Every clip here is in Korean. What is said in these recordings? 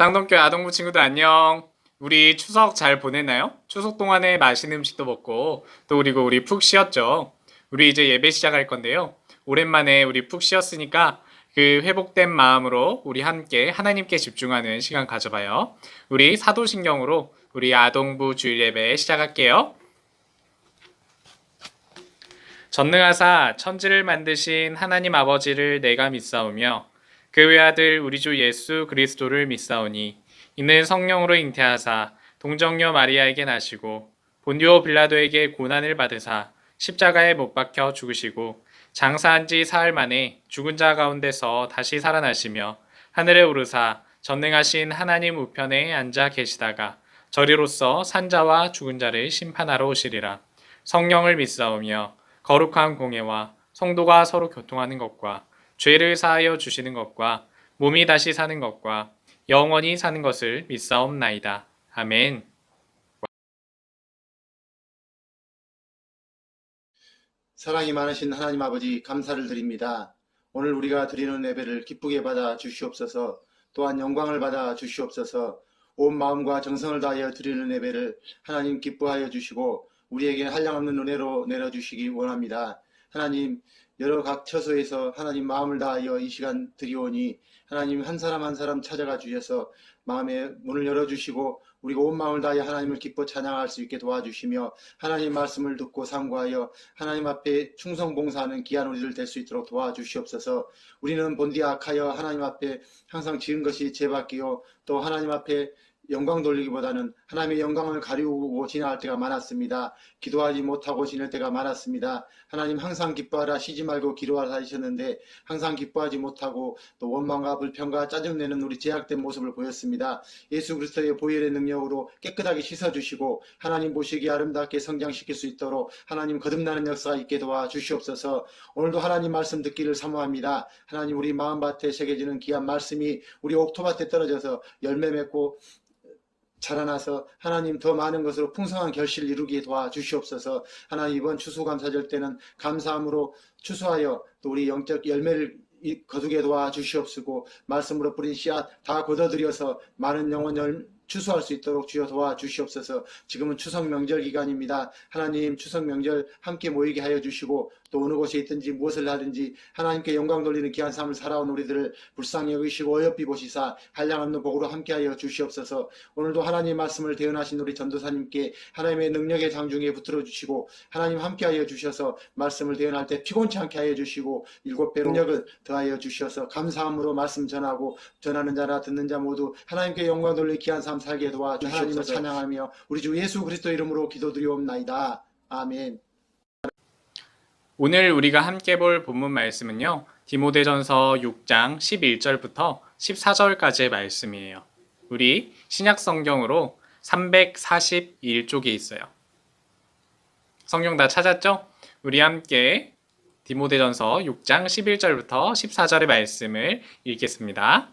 장동교 아동부 친구들 안녕. 우리 추석 잘 보냈나요? 추석 동안에 맛있는 음식도 먹고 또 그리고 우리 푹 쉬었죠. 우리 이제 예배 시작할 건데요. 오랜만에 우리 푹 쉬었으니까 그 회복된 마음으로 우리 함께 하나님께 집중하는 시간 가져봐요. 우리 사도신경으로 우리 아동부 주일 예배 시작할게요. 전능하사 천지를 만드신 하나님 아버지를 내가 믿사오며 그 외아들 우리 주 예수 그리스도를 믿사오니 이는 성령으로 잉태하사 동정녀 마리아에게 나시고 본디오 빌라도에게 고난을 받으사 십자가에 못 박혀 죽으시고 장사한 지 사흘 만에 죽은 자 가운데서 다시 살아나시며 하늘에 오르사 전능하신 하나님 우편에 앉아 계시다가 저리로서 산자와 죽은 자를 심판하러 오시리라. 성령을 믿사오며 거룩한 공예와 성도가 서로 교통하는 것과 죄를 사하여 주시는 것과 몸이 다시 사는 것과 영원히 사는 것을 믿사옵나이다. 아멘. 사랑이 많으신 하나님 아버지 감사를 드립니다. 오늘 우리가 드리는 예배를 기쁘게 받아 주시옵소서. 또한 영광을 받아 주시옵소서. 온 마음과 정성을 다하여 드리는 예배를 하나님 기뻐하여 주시고 우리에게 한량없는 은혜로 내려주시기 원합니다. 하나님 여러 각 처소에서 하나님 마음을 다하여 이 시간 드리오니 하나님 한 사람 한 사람 찾아가 주셔서 마음의 문을 열어주시고 우리가 온 마음을 다하여 하나님을 기뻐 찬양할 수 있게 도와주시며 하나님 말씀을 듣고 상고하여 하나님 앞에 충성봉사하는 귀한 우리들 될 수 있도록 도와주시옵소서. 우리는 본디 악하여 하나님 앞에 항상 지은 것이 죄밖이요 또 하나님 앞에 영광 돌리기보다는 하나님의 영광을 가리우고 지나갈 때가 많았습니다. 기도하지 못하고 지낼 때가 많았습니다. 하나님 항상 기뻐하라 쉬지 말고 기도하라 하셨는데 항상 기뻐하지 못하고 또 원망과 불평과 짜증내는 우리 제약된 모습을 보였습니다. 예수 그리스도의 보혈의 능력으로 깨끗하게 씻어주시고 하나님 보시기에 아름답게 성장시킬 수 있도록 하나님 거듭나는 역사가 있게 도와주시옵소서. 오늘도 하나님 말씀 듣기를 사모합니다. 하나님 우리 마음밭에 새겨지는 귀한 말씀이 우리 옥토밭에 떨어져서 열매 맺고 자라나서 하나님 더 많은 것으로 풍성한 결실을 이루게 도와주시옵소서. 하나님 이번 추수감사절 때는 감사함으로 추수하여 또 우리 영적 열매를 거두게 도와주시옵시고 말씀으로 뿌린 씨앗 다 걷어들여서 많은 영혼 추수할 수 있도록 주여 도와주시옵소서. 지금은 추석 명절 기간입니다. 하나님 추석 명절 함께 모이게 하여 주시고 또 어느 곳에 있든지 무엇을 하든지 하나님께 영광 돌리는 귀한 삶을 살아온 우리들을 불쌍히 여기시고 어여삐 보시사 한량없는 복으로 함께하여 주시옵소서. 오늘도 하나님 말씀을 대언하신 우리 전도사님께 하나님의 능력의 장중에 붙들어 주시고 하나님 함께하여 주셔서 말씀을 대언할 때 피곤치 않게 하여 주시고 7배로 능력을 더하여 주셔서 감사함으로 말씀 전하고 전하는 자나 듣는 자 모두 하나님께 영광 돌릴 귀한 삶 살게 도와주시옵소서. 하나님을 찬양하며 우리 주 예수 그리스도 이름으로 기도드리옵나이다. 아멘. 오늘 우리가 함께 볼 본문 말씀은요. 디모데전서 6장 11절부터 14절까지의 말씀이에요. 우리 신약 성경으로 341쪽에 있어요. 성경 다 찾았죠? 우리 함께 디모데전서 6장 11절부터 14절의 말씀을 읽겠습니다.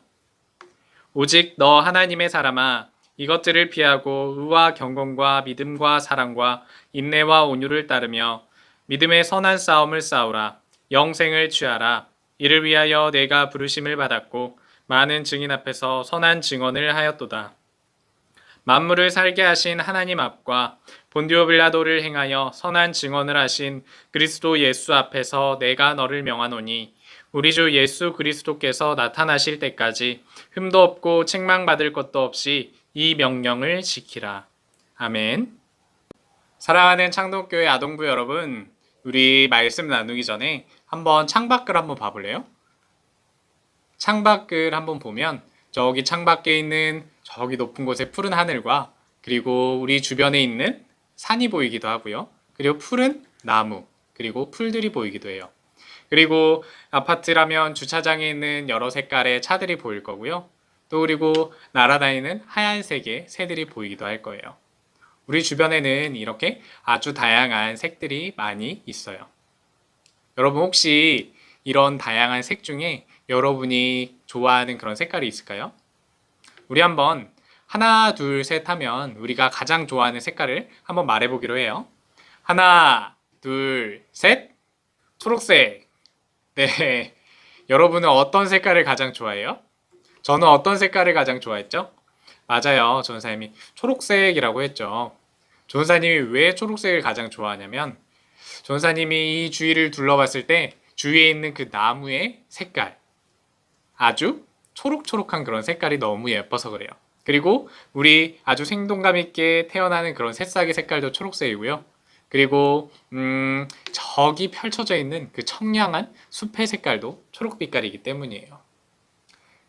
오직 너 하나님의 사람아 이것들을 피하고 의와 경건과 믿음과 사랑과 인내와 온유를 따르며 믿음의 선한 싸움을 싸우라. 영생을 취하라. 이를 위하여 내가 부르심을 받았고 많은 증인 앞에서 선한 증언을 하였도다. 만물을 살게 하신 하나님 앞과 본디오 빌라도를 행하여 선한 증언을 하신 그리스도 예수 앞에서 내가 너를 명하노니 우리 주 예수 그리스도께서 나타나실 때까지 흠도 없고 책망받을 것도 없이 이 명령을 지키라. 아멘. 사랑하는 창동교회 아동부 여러분, 우리 말씀 나누기 전에 한번 창밖을 한번 봐볼래요? 창밖을 한번 보면 저기 창밖에 있는 저기 높은 곳의 푸른 하늘과 그리고 우리 주변에 있는 산이 보이기도 하고요. 그리고 푸른 나무, 그리고 풀들이 보이기도 해요. 그리고 아파트라면 주차장에 있는 여러 색깔의 차들이 보일 거고요. 또 그리고 날아다니는 하얀색의 새들이 보이기도 할 거예요. 우리 주변에는 이렇게 아주 다양한 색들이 많이 있어요. 여러분 혹시 이런 다양한 색 중에 여러분이 좋아하는 그런 색깔이 있을까요? 우리 한번 하나, 둘, 셋 하면 우리가 가장 좋아하는 색깔을 한번 말해보기로 해요. 하나, 둘, 셋. 초록색. 네. 여러분은 어떤 색깔을 가장 좋아해요? 저는 어떤 색깔을 가장 좋아했죠? 맞아요. 전사님이 초록색이라고 했죠. 전사님이 왜 초록색을 가장 좋아하냐면 전사님이 이 주위를 둘러봤을 때 주위에 있는 그 나무의 색깔, 아주 초록초록한 그런 색깔이 너무 예뻐서 그래요. 그리고 우리 아주 생동감 있게 태어나는 그런 새싹의 색깔도 초록색이고요. 그리고 저기 펼쳐져 있는 그 청량한 숲의 색깔도 초록빛깔이기 때문이에요.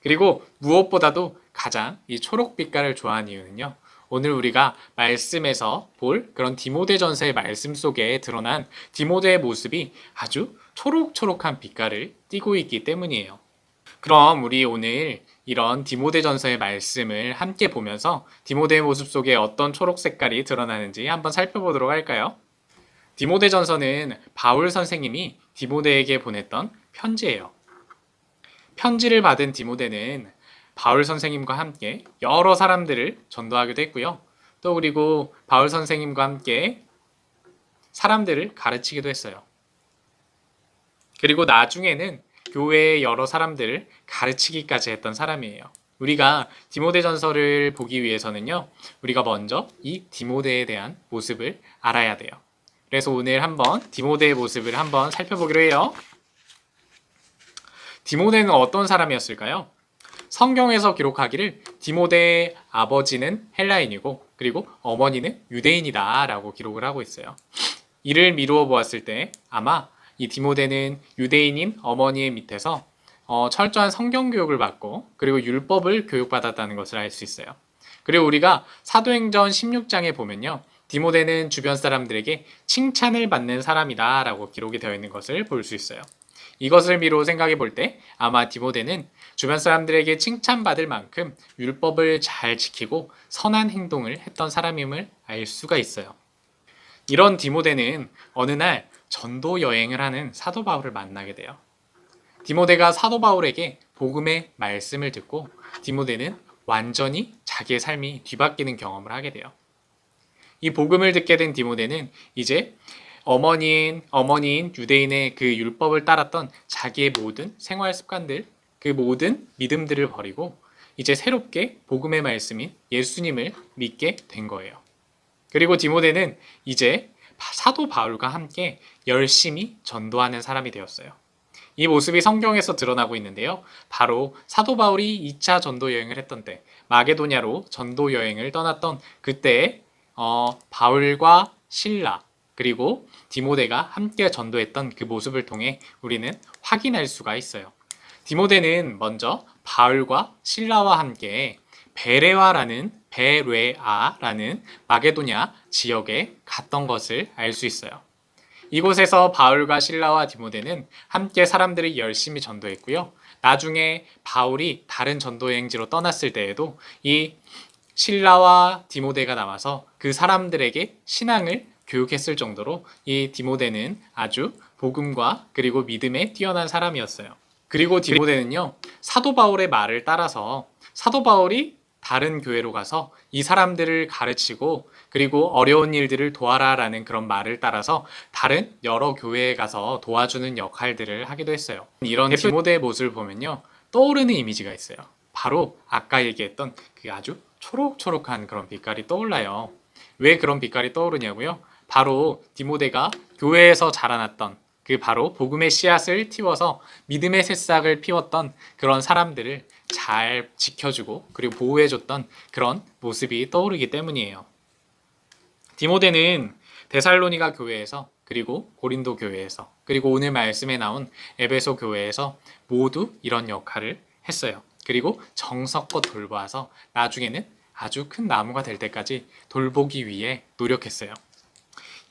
그리고 무엇보다도 가장 이 초록빛깔을 좋아하는 이유는요. 오늘 우리가 말씀에서 볼 그런 디모데 전서의 말씀 속에 드러난 디모데의 모습이 아주 초록초록한 빛깔을 띠고 있기 때문이에요. 그럼 우리 오늘 이런 디모데 전서의 말씀을 함께 보면서 디모데의 모습 속에 어떤 초록 색깔이 드러나는지 한번 살펴보도록 할까요? 디모데 전서는 바울 선생님이 디모데에게 보냈던 편지예요. 편지를 받은 디모데는 바울 선생님과 함께 여러 사람들을 전도하기도 했고요. 또 그리고 바울 선생님과 함께 사람들을 가르치기도 했어요. 그리고 나중에는 교회의 여러 사람들을 가르치기까지 했던 사람이에요. 우리가 디모데 전서를 보기 위해서는요. 우리가 먼저 이 디모데에 대한 모습을 알아야 돼요. 그래서 오늘 한번 디모데의 모습을 한번 살펴보기로 해요. 디모데는 어떤 사람이었을까요? 성경에서 기록하기를 디모데의 아버지는 헬라인이고 그리고 어머니는 유대인이다 라고 기록을 하고 있어요. 이를 미루어 보았을 때 아마 이 디모데는 유대인인 어머니의 밑에서 철저한 성경 교육을 받고 그리고 율법을 교육받았다는 것을 알 수 있어요. 그리고 우리가 사도행전 16장에 보면요. 디모데는 주변 사람들에게 칭찬을 받는 사람이다 라고 기록이 되어 있는 것을 볼 수 있어요. 이것을 미루어 생각해 볼 때 아마 디모데는 주변 사람들에게 칭찬받을 만큼 율법을 잘 지키고 선한 행동을 했던 사람임을 알 수가 있어요. 이런 디모데는 어느 날 전도 여행을 하는 사도 바울을 만나게 돼요. 디모데가 사도 바울에게 복음의 말씀을 듣고 디모데는 완전히 자기의 삶이 뒤바뀌는 경험을 하게 돼요. 이 복음을 듣게 된 디모데는 이제 어머니인 유대인의 그 율법을 따랐던 자기의 모든 생활 습관들, 그 모든 믿음들을 버리고 이제 새롭게 복음의 말씀인 예수님을 믿게 된 거예요. 그리고 디모데는 이제 사도 바울과 함께 열심히 전도하는 사람이 되었어요. 이 모습이 성경에서 드러나고 있는데요. 바로 사도 바울이 2차 전도 여행을 했던 때 마게도냐로 전도 여행을 떠났던 그때 바울과 실라 그리고 디모데가 함께 전도했던 그 모습을 통해 우리는 확인할 수가 있어요. 디모데는 먼저 바울과 실라와 함께 베레아라는 마게도냐 지역에 갔던 것을 알 수 있어요. 이곳에서 바울과 실라와 디모데는 함께 사람들이 열심히 전도했고요. 나중에 바울이 다른 전도 여행지로 떠났을 때에도 이 실라와 디모데가 남아서 그 사람들에게 신앙을 교육했을 정도로 이 디모데는 아주 복음과 그리고 믿음에 뛰어난 사람이었어요. 그리고 디모데는요, 사도 바울의 말을 따라서 사도 바울이 다른 교회로 가서 이 사람들을 가르치고 그리고 어려운 일들을 도와라라는 그런 말을 따라서 다른 여러 교회에 가서 도와주는 역할들을 하기도 했어요. 이런 디모데의 모습을 보면요, 떠오르는 이미지가 있어요. 바로 아까 얘기했던 그 아주 초록초록한 그런 빛깔이 떠올라요. 왜 그런 빛깔이 떠오르냐고요? 바로 디모데가 교회에서 자라났던 그 바로 복음의 씨앗을 틔워서 믿음의 새싹을 피웠던 그런 사람들을 잘 지켜주고 그리고 보호해줬던 그런 모습이 떠오르기 때문이에요. 디모데는 데살로니가 교회에서 그리고 고린도 교회에서 그리고 오늘 말씀에 나온 에베소 교회에서 모두 이런 역할을 했어요. 그리고 정성껏 돌보아서 나중에는 아주 큰 나무가 될 때까지 돌보기 위해 노력했어요.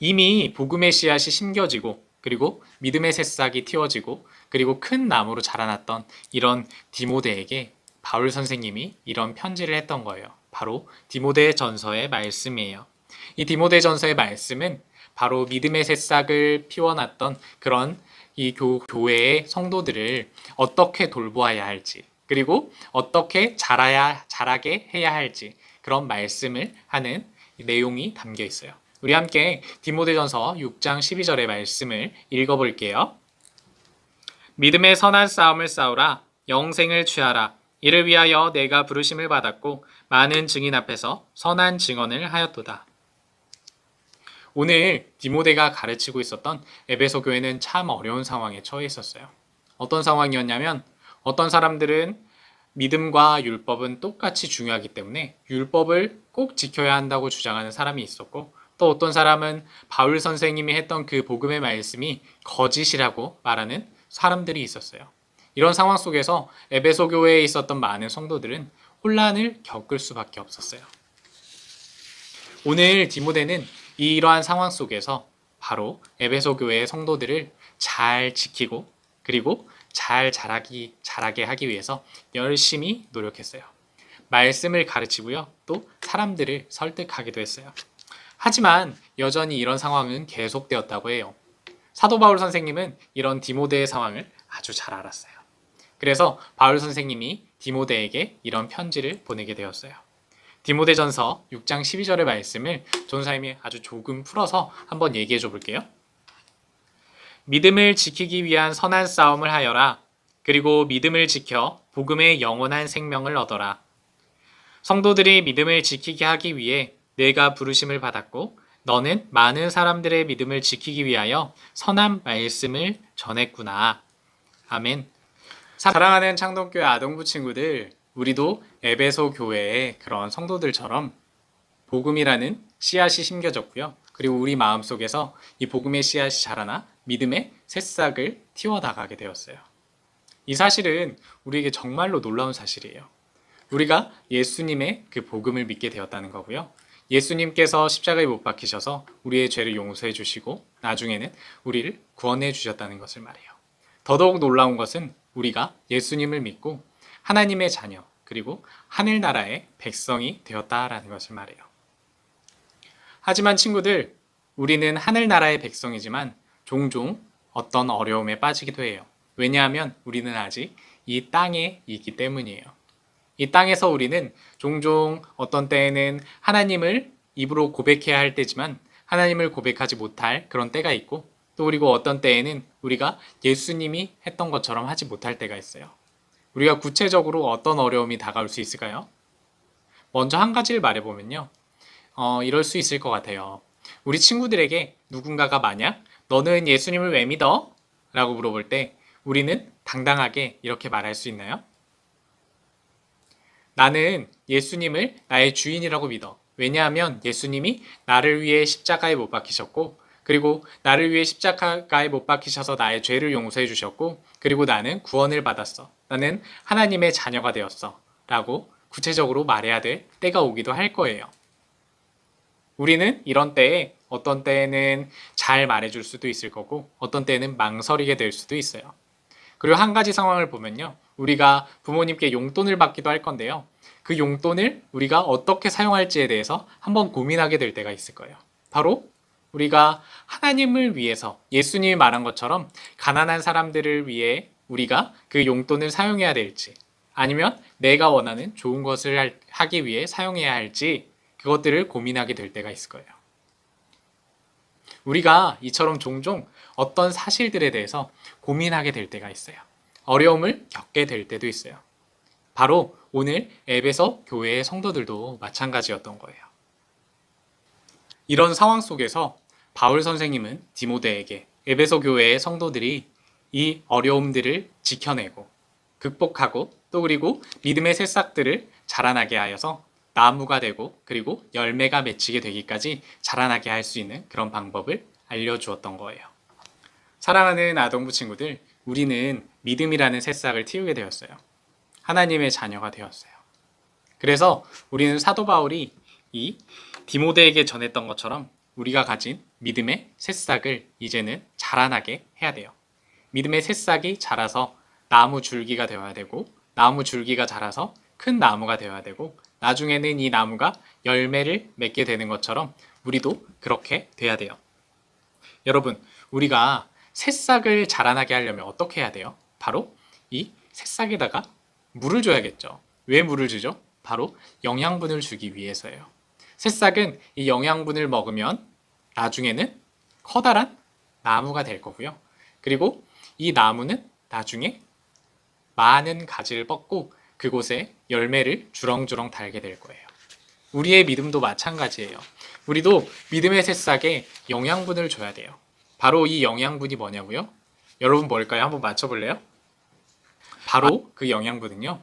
이미 복음의 씨앗이 심겨지고 그리고 믿음의 새싹이 틔워지고 그리고 큰 나무로 자라났던 이런 디모데에게 바울 선생님이 이런 편지를 했던 거예요. 바로 디모데 전서의 말씀이에요. 이 디모데 전서의 말씀은 바로 믿음의 새싹을 피워놨던 그런 이 교회의 성도들을 어떻게 돌보아야 할지 그리고 어떻게 자라게 해야 할지 그런 말씀을 하는 내용이 담겨 있어요. 우리 함께 디모데전서 6장 12절의 말씀을 읽어볼게요. 믿음의 선한 싸움을 싸우라. 영생을 취하라. 이를 위하여 내가 부르심을 받았고 많은 증인 앞에서 선한 증언을 하였도다. 오늘 디모데가 가르치고 있었던 에베소 교회는 참 어려운 상황에 처해 있었어요. 어떤 상황이었냐면 어떤 사람들은 믿음과 율법은 똑같이 중요하기 때문에 율법을 꼭 지켜야 한다고 주장하는 사람이 있었고, 또 어떤 사람은 바울 선생님이 했던 그 복음의 말씀이 거짓이라고 말하는 사람들이 있었어요. 이런 상황 속에서 에베소 교회에 있었던 많은 성도들은 혼란을 겪을 수밖에 없었어요. 오늘 디모데는 이러한 상황 속에서 바로 에베소 교회의 성도들을 잘 지키고 그리고 잘 자라게 하기 위해서 열심히 노력했어요. 말씀을 가르치고요. 또 사람들을 설득하기도 했어요. 하지만 여전히 이런 상황은 계속되었다고 해요. 사도 바울 선생님은 이런 디모데의 상황을 아주 잘 알았어요. 그래서 바울 선생님이 디모데에게 이런 편지를 보내게 되었어요. 디모데전서 6장 12절의 말씀을 전사님이 아주 조금 풀어서 한번 얘기해 줘 볼게요. 믿음을 지키기 위한 선한 싸움을 하여라. 그리고 믿음을 지켜 복음의 영원한 생명을 얻어라. 성도들이 믿음을 지키게 하기 위해 내가 부르심을 받았고 너는 많은 사람들의 믿음을 지키기 위하여 선한 말씀을 전했구나. 아멘. 사랑하는 창동교회 아동부 친구들, 우리도 에베소 교회의 그런 성도들처럼 복음이라는 씨앗이 심겨졌고요. 그리고 우리 마음속에서 이 복음의 씨앗이 자라나 믿음의 새싹을 틔워나가게 되었어요. 이 사실은 우리에게 정말로 놀라운 사실이에요. 우리가 예수님의 그 복음을 믿게 되었다는 거고요. 예수님께서 십자가에 못 박히셔서 우리의 죄를 용서해 주시고 나중에는 우리를 구원해 주셨다는 것을 말해요. 더더욱 놀라운 것은 우리가 예수님을 믿고 하나님의 자녀 그리고 하늘나라의 백성이 되었다라는 것을 말해요. 하지만 친구들, 우리는 하늘나라의 백성이지만 종종 어떤 어려움에 빠지기도 해요. 왜냐하면 우리는 아직 이 땅에 있기 때문이에요. 이 땅에서 우리는 종종 어떤 때에는 하나님을 입으로 고백해야 할 때지만 하나님을 고백하지 못할 그런 때가 있고, 또 그리고 어떤 때에는 우리가 예수님이 했던 것처럼 하지 못할 때가 있어요. 우리가 구체적으로 어떤 어려움이 다가올 수 있을까요? 먼저 한 가지를 말해보면요. 이럴 수 있을 것 같아요. 우리 친구들에게 누군가가 만약 너는 예수님을 왜 믿어? 라고 물어볼 때 우리는 당당하게 이렇게 말할 수 있나요? 나는 예수님을 나의 주인이라고 믿어. 왜냐하면 예수님이 나를 위해 십자가에 못 박히셨고, 그리고 나를 위해 십자가에 못 박히셔서 나의 죄를 용서해 주셨고, 그리고 나는 구원을 받았어. 나는 하나님의 자녀가 되었어. 라고 구체적으로 말해야 될 때가 오기도 할 거예요. 우리는 이런 때에 어떤 때에는 잘 말해줄 수도 있을 거고 어떤 때에는 망설이게 될 수도 있어요. 그리고 한 가지 상황을 보면요. 우리가 부모님께 용돈을 받기도 할 건데요. 그 용돈을 우리가 어떻게 사용할지에 대해서 한번 고민하게 될 때가 있을 거예요. 바로 우리가 하나님을 위해서 예수님이 말한 것처럼 가난한 사람들을 위해 우리가 그 용돈을 사용해야 될지, 아니면 내가 원하는 좋은 것을 하기 위해 사용해야 할지, 그것들을 고민하게 될 때가 있을 거예요. 우리가 이처럼 종종 어떤 사실들에 대해서 고민하게 될 때가 있어요. 어려움을 겪게 될 때도 있어요. 바로 오늘 에베소 교회의 성도들도 마찬가지였던 거예요. 이런 상황 속에서 바울 선생님은 디모데에게 에베소 교회의 성도들이 이 어려움들을 지켜내고 극복하고 또 그리고 믿음의 새싹들을 자라나게 하여서 나무가 되고 그리고 열매가 맺히게 되기까지 자라나게 할 수 있는 그런 방법을 알려주었던 거예요. 사랑하는 아동부 친구들, 우리는 믿음이라는 새싹을 틔우게 되었어요. 하나님의 자녀가 되었어요. 그래서 우리는 사도 바울이 이 디모데에게 전했던 것처럼 우리가 가진 믿음의 새싹을 이제는 자라나게 해야 돼요. 믿음의 새싹이 자라서 나무 줄기가 되어야 되고, 나무 줄기가 자라서 큰 나무가 되어야 되고, 나중에는 이 나무가 열매를 맺게 되는 것처럼 우리도 그렇게 돼야 돼요. 여러분, 우리가 새싹을 자라나게 하려면 어떻게 해야 돼요? 바로 이 새싹에다가 물을 줘야겠죠. 왜 물을 주죠? 바로 영양분을 주기 위해서예요. 새싹은 이 영양분을 먹으면 나중에는 커다란 나무가 될 거고요. 그리고 이 나무는 나중에 많은 가지를 뻗고 그곳에 열매를 주렁주렁 달게 될 거예요. 우리의 믿음도 마찬가지예요. 우리도 믿음의 새싹에 영양분을 줘야 돼요. 바로 이 영양분이 뭐냐고요? 여러분 뭘까요? 한번 맞춰볼래요? 바로 그 영양분은요.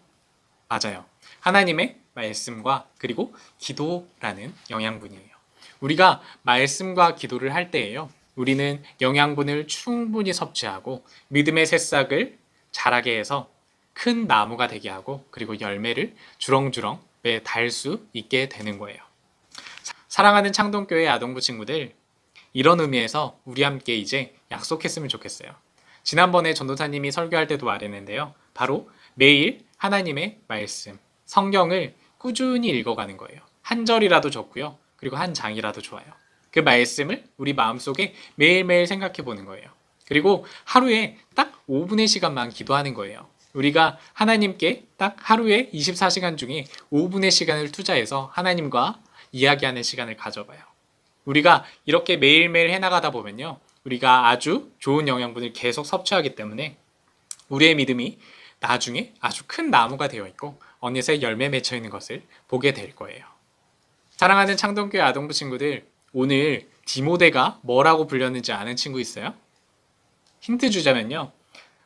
맞아요. 하나님의 말씀과 그리고 기도라는 영양분이에요. 우리가 말씀과 기도를 할 때에요. 우리는 영양분을 충분히 섭취하고 믿음의 새싹을 자라게 해서 큰 나무가 되게 하고 그리고 열매를 주렁주렁 달 수 있게 되는 거예요. 사랑하는 창동교회 아동부 친구들, 이런 의미에서 우리 함께 이제 약속했으면 좋겠어요. 지난번에 전도사님이 설교할 때도 말했는데요. 바로 매일 하나님의 말씀, 성경을 꾸준히 읽어가는 거예요. 한 절이라도 좋고요. 그리고 한 장이라도 좋아요. 그 말씀을 우리 마음속에 매일매일 생각해 보는 거예요. 그리고 하루에 딱 5분의 시간만 기도하는 거예요. 우리가 하나님께 딱 하루에 24시간 중에 5분의 시간을 투자해서 하나님과 이야기하는 시간을 가져봐요. 우리가 이렇게 매일매일 해나가다 보면요. 우리가 아주 좋은 영양분을 계속 섭취하기 때문에 우리의 믿음이 나중에 아주 큰 나무가 되어 있고 어느새 열매 맺혀 있는 것을 보게 될 거예요. 사랑하는 창동교회 아동부 친구들, 오늘 디모데가 뭐라고 불렸는지 아는 친구 있어요? 힌트 주자면요.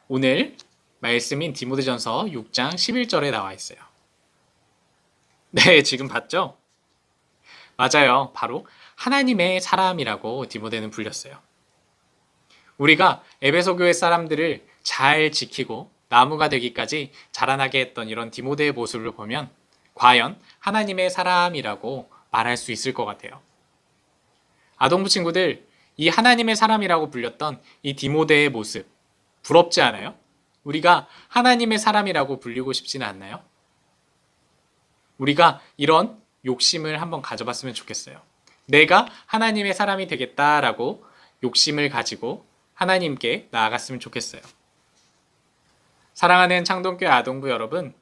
오늘 말씀인 디모데전서 6장 11절에 나와 있어요. 네, 지금 봤죠? 맞아요. 바로 하나님의 사람이라고 디모데는 불렸어요. 우리가 에베소 교회 사람들을 잘 지키고 나무가 되기까지 자라나게 했던 이런 디모데의 모습을 보면 과연 하나님의 사람이라고 말할 수 있을 것 같아요. 아동부 친구들, 이 하나님의 사람이라고 불렸던 이 디모데의 모습 부럽지 않아요? 우리가 하나님의 사람이라고 불리고 싶지는 않나요? 우리가 이런 욕심을 한번 가져봤으면 좋겠어요. 내가 하나님의 사람이 되겠다라고 욕심을 가지고 하나님께 나아갔으면 좋겠어요. 사랑하는 창동교회 아동부 여러분,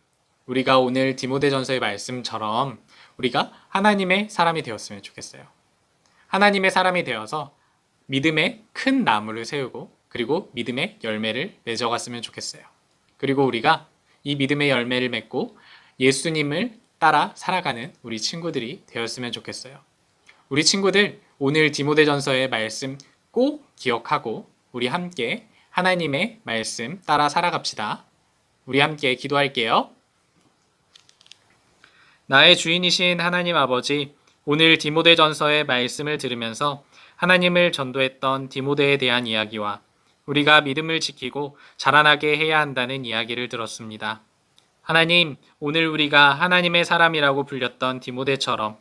우리가 오늘 디모데전서의 말씀처럼 우리가 하나님의 사람이 되었으면 좋겠어요. 하나님의 사람이 되어서 믿음의 큰 나무를 세우고 그리고 믿음의 열매를 맺어갔으면 좋겠어요. 그리고 우리가 이 믿음의 열매를 맺고 예수님을 따라 살아가는 우리 친구들이 되었으면 좋겠어요. 우리 친구들, 오늘 디모데전서의 말씀 꼭 기억하고 우리 함께 하나님의 말씀 따라 살아갑시다. 우리 함께 기도할게요. 나의 주인이신 하나님 아버지, 오늘 디모데전서의 말씀을 들으면서 하나님을 전도했던 디모데에 대한 이야기와 우리가 믿음을 지키고 자라나게 해야 한다는 이야기를 들었습니다. 하나님, 오늘 우리가 하나님의 사람이라고 불렸던 디모데처럼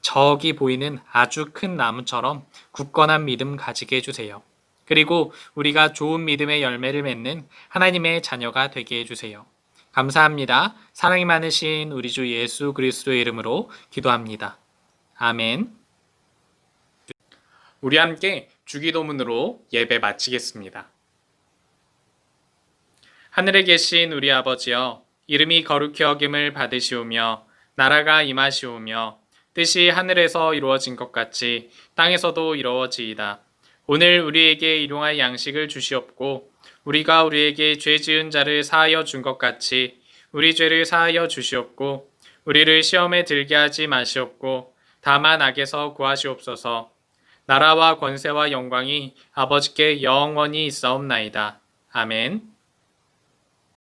저기 보이는 아주 큰 나무처럼 굳건한 믿음 가지게 해주세요. 그리고 우리가 좋은 믿음의 열매를 맺는 하나님의 자녀가 되게 해주세요. 감사합니다. 사랑이 많으신 우리 주 예수 그리스도의 이름으로 기도합니다. 아멘. 우리 함께 주기도문으로 예배 마치겠습니다. 하늘에 계신 우리 아버지여, 이름이 거룩히 여김을 받으시오며 나라가 임하시오며 뜻이 하늘에서 이루어진 것 같이 땅에서도 이루어지이다. 오늘 우리에게 일용할 양식을 주시옵고 우리가 우리에게 죄 지은 자를 사하여 준 것 같이 우리 죄를 사하여 주시옵고 우리를 시험에 들게 하지 마시옵고 다만 악에서 구하시옵소서. 나라와 권세와 영광이 아버지께 영원히 있사옵나이다. 아멘.